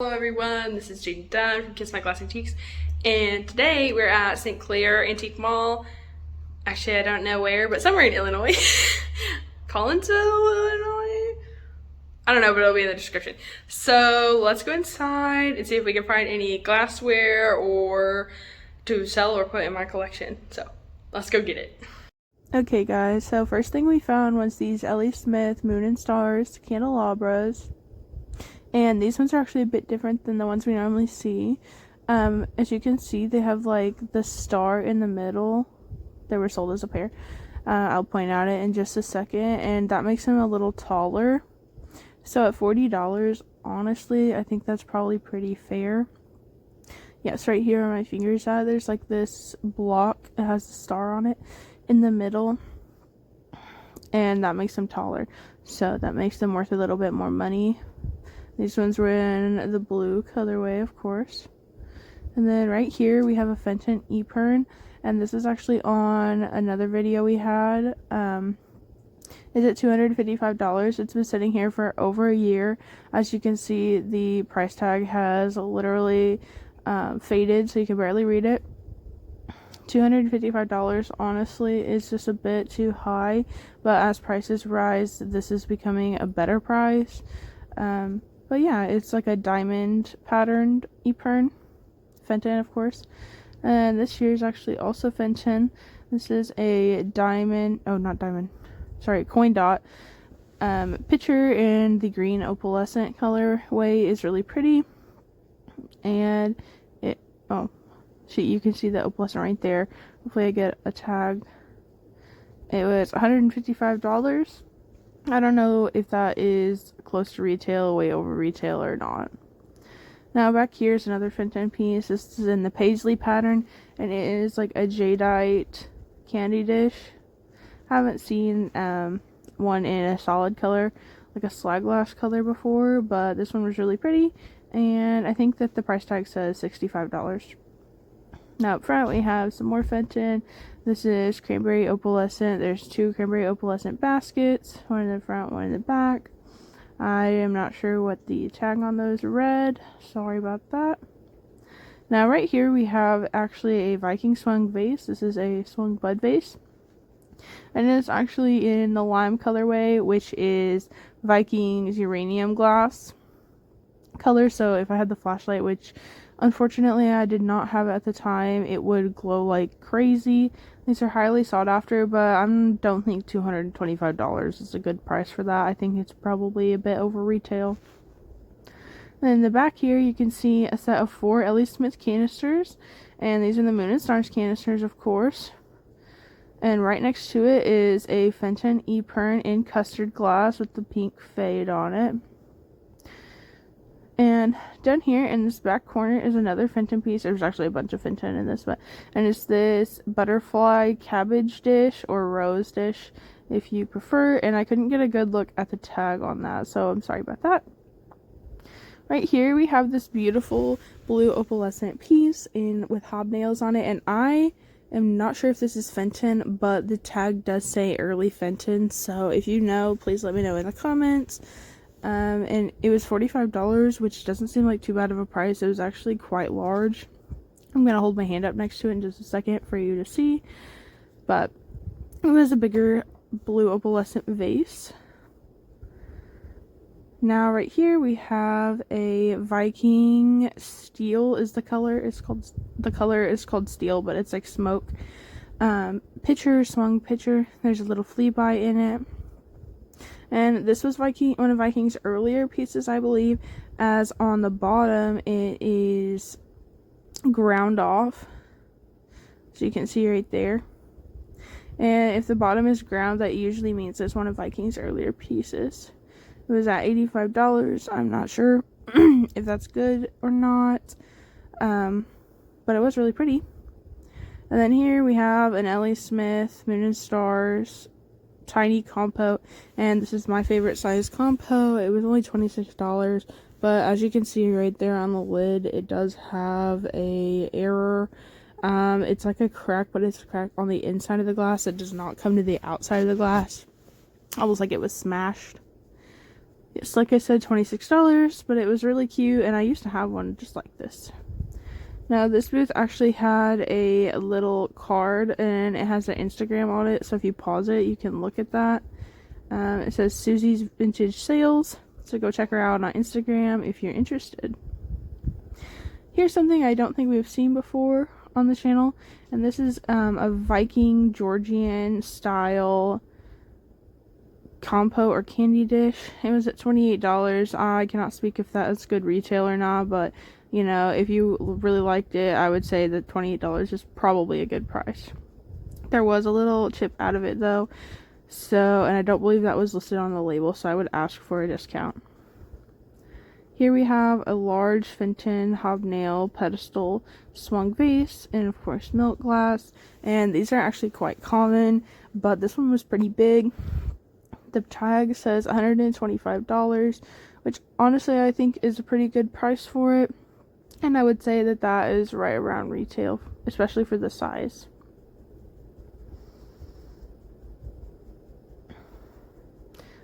Hello everyone, this is Jaden Dunn from Kiss My Glass Antiques, and today we're at St. Clair Antique Mall. Actually, I don't know where, but somewhere in Illinois. Collinsville, Illinois? I don't know, but it'll be in the description. So let's go inside and see if we can find any glassware or to sell or put in my collection. So let's go get it. Okay guys, so first thing we found was these Ellie Smith Moon and Stars candelabras. And these ones are actually a bit different than the ones we normally see. As you can see, they have like the star in the middle. They were sold as a pair. I'll point out it in just a second. And that makes them a little taller. So at $40, honestly, I think that's probably pretty fair. Yes, right here where my finger's at, there's like this block. It has the star on it in the middle. And that makes them taller. So that makes them worth a little bit more money. These ones were in the blue colorway, of course. And then right here we have a Fenton Epern, and this is actually on another video we had. Is it $255? It's been sitting here for over a year. As you can see, the price tag has literally faded, so you can barely read it. $255 honestly is just a bit too high, but as prices rise, this is becoming a better price. But yeah, it's like a diamond patterned Epern. Fenton, of course. And this here is actually also Fenton. This is a diamond, coin dot. Picture in the green opalescent colorway is really pretty. And you can see the opalescent right there. Hopefully I get a tag. It was $155. I don't know if that is close to retail, way over retail or not. Now back here is another Fenton piece. This is in the Paisley pattern, and it is like a jadeite candy dish. Haven't seen one in a solid color, like a slag glass color before, but this one was really pretty, and I think that the price tag says $65. Now up front we have some more Fenton. This is cranberry opalescent. There's two cranberry opalescent baskets, one in the front, one in the back. I am not sure what the tag on those read. Sorry about that. Now right here we have actually a Viking swung vase. This is a swung bud vase. And it's actually in the lime colorway, which is Viking's uranium glass color. So if I had the flashlight, which unfortunately I did not have at the time, it would glow like crazy. These are highly sought after, but I don't think $225 is a good price for that. I think it's probably a bit over retail. And in the back here you can see a set of 4 Ellie Smith canisters, and these are the Moon and Stars canisters, of course. And right next to it is a Fenton Epern in custard glass with the pink fade on it. And down here in this back corner is another Fenton piece. There's actually a bunch of Fenton in this, and it's this butterfly cabbage dish or rose dish if you prefer, and I couldn't get a good look at the tag on that, so I'm sorry about that. Right here we have this beautiful blue opalescent piece with hobnails on it, and I am not sure if this is Fenton, but the tag does say early Fenton, so if you know, please let me know in the comments. And it was $45, which doesn't seem like too bad of a price. It was actually quite large. I'm gonna hold my hand up next to it in just a second for you to see, but it was a bigger blue opalescent vase. Now right here we have a Viking Steel is the color. The color is called Steel, but it's like smoke. Swung pitcher. There's a little flea bite in it. And this was one of Viking's earlier pieces, I believe, as on the bottom it is ground off. So you can see right there. And if the bottom is ground, that usually means it's one of Viking's earlier pieces. It was at $85. I'm not sure if that's good or not. But it was really pretty. And then here we have an Ellie Smith Moon and Stars tiny compo, and this is my favorite size compo. It was only $26, but as you can see right there on the lid, it does have a error. It's like a crack, but it's a crack on the inside of the glass. It does not come to the outside of the glass, almost like it was smashed. It's like I said, $26, but it was really cute, and I used to have one just like this. Now, this booth actually had a little card, and it has an Instagram on it, so if you pause it, you can look at that. It says Susies Vintage Sales, so go check her out on Instagram if you're interested. Here's something I don't think we've seen before on the channel, and this is a Viking Georgian style compo or candy dish. It was at $28. I cannot speak if that is good retail or not, but you know, if you really liked it, I would say that $28 is probably a good price. There was a little chip out of it though, so, and I don't believe that was listed on the label, so I would ask for a discount. Here we have a large Fenton hobnail pedestal swung vase, and of course milk glass, and these are actually quite common, but this one was pretty big. The tag says $125, which honestly I think is a pretty good price for it. And I would say that that is right around retail, especially for the size.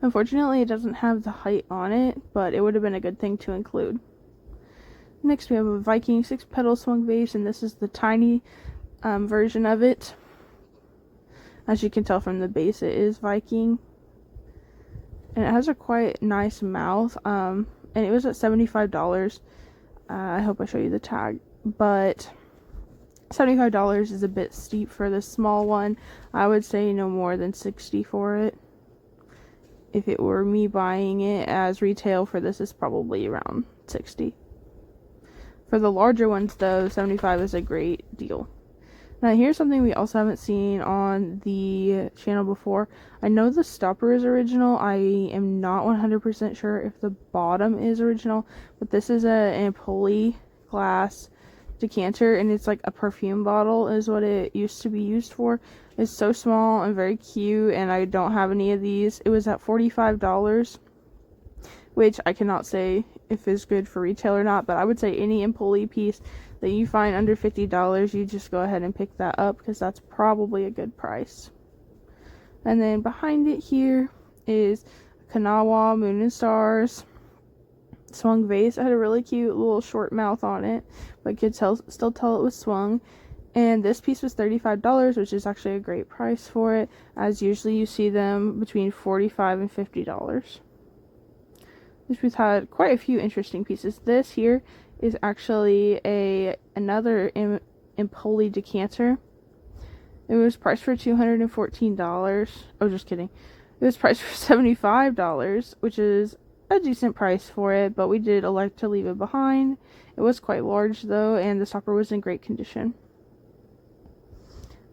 Unfortunately, it doesn't have the height on it, but it would have been a good thing to include. Next, we have a Viking 6-petal swung vase, and this is the tiny version of it. As you can tell from the base, it is Viking. And it has a quite nice mouth, and it was at $75. I hope I show you the tag, but $75 is a bit steep for this small one. I would say no more than $60 for it. If it were me buying it as retail for this, is probably around $60. For the larger ones though, $75 is a great deal. Now here's something we also haven't seen on the channel before. I know the stopper is original. I am not 100% sure if the bottom is original, but this is a Pulley glass decanter, and it's like a perfume bottle is what it used to be used for. It's so small and very cute, and I don't have any of these. It was at $45, which I cannot say if it's good for retail or not, but I would say any Pulley piece that you find under $50, you just go ahead and pick that up, because that's probably a good price. And then behind it here is Kanawha Moon and Stars swung vase. It had a really cute little short mouth on it, but you could still tell it was swung. And this piece was $35, which is actually a great price for it, as usually you see them between $45 and $50. This booth had quite a few interesting pieces. This here is actually another Pulley decanter. It was priced for $214. Oh, just kidding. It was priced for $75, which is a decent price for it, but we did elect to leave it behind. It was quite large though, and the stopper was in great condition.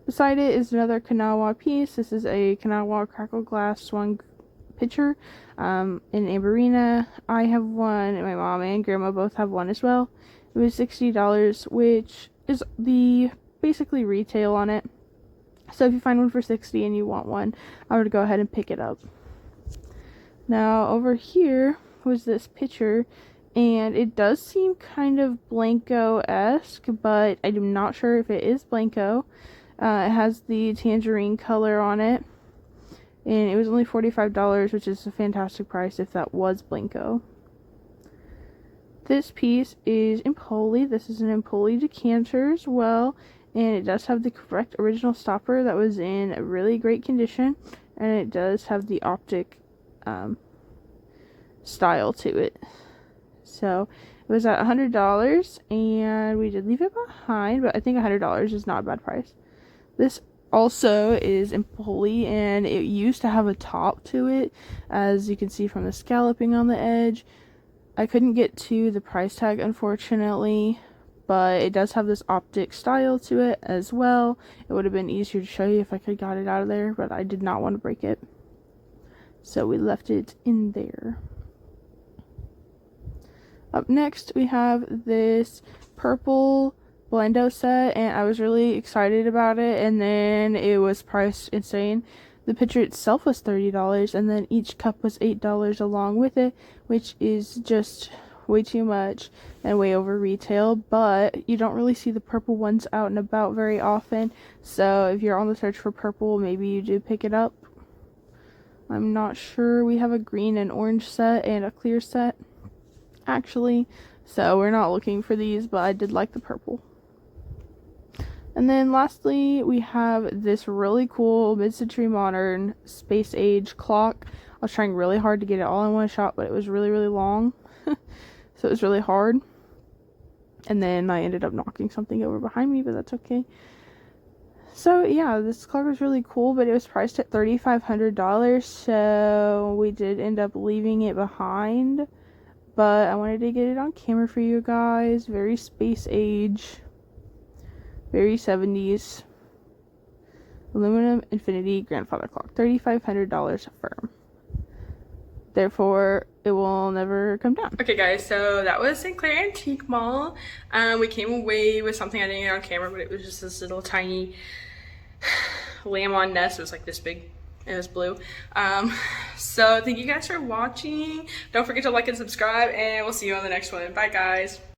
Beside it is another Kanawha piece. This is a Kanawha crackle glass swung pitcher in Amberina. I have one, and my mom and grandma both have one as well. It was $60, which is the basically retail on it. So if you find one for $60 and you want one, I would go ahead and pick it up. Now over here was this pitcher, and it does seem kind of Blanco-esque, but I'm not sure if it is Blanco. It has the tangerine color on it, and it was only $45, which is a fantastic price if that was Blanco. This piece is in Pulley. This is an Pulley decanter as well, and it does have the correct original stopper that was in a really great condition, and it does have the optic style to it. So it was at $100, and we did leave it behind, but I think $100 is not a bad price. This also is in Pulley, and it used to have a top to it, as you can see from the scalloping on the edge. I couldn't get to the price tag, unfortunately, but it does have this optic style to it as well. It would have been easier to show you if I could got it out of there, but I did not want to break it, so we left it in there. Up next, we have this purple Blendo set, and I was really excited about it, and then it was priced insane. The pitcher itself was $30, and then each cup was $8 along with it, which is just way too much and way over retail, but you don't really see the purple ones out and about very often, so if you're on the search for purple, maybe you do pick it up. I'm not sure. We have a green and orange set and a clear set, actually. So we're not looking for these, but I did like the purple. And then lastly, we have this really cool mid-century modern space age clock. I was trying really hard to get it all in one shot, but it was really, really long. So it was really hard. And then I ended up knocking something over behind me, but that's okay. So yeah, this clock was really cool, but it was priced at $3,500. So we did end up leaving it behind. But I wanted to get it on camera for you guys. Very space age. Very 70s. Aluminum infinity grandfather clock. $3,500 firm. Therefore, it will never come down. Okay guys, so that was St. Clair Antique Mall. We came away with something I didn't get on camera, but it was just this little tiny lamb on nest. It was like this big. It was blue. So thank you guys for watching. Don't forget to like and subscribe, and we'll see you on the next one. Bye guys.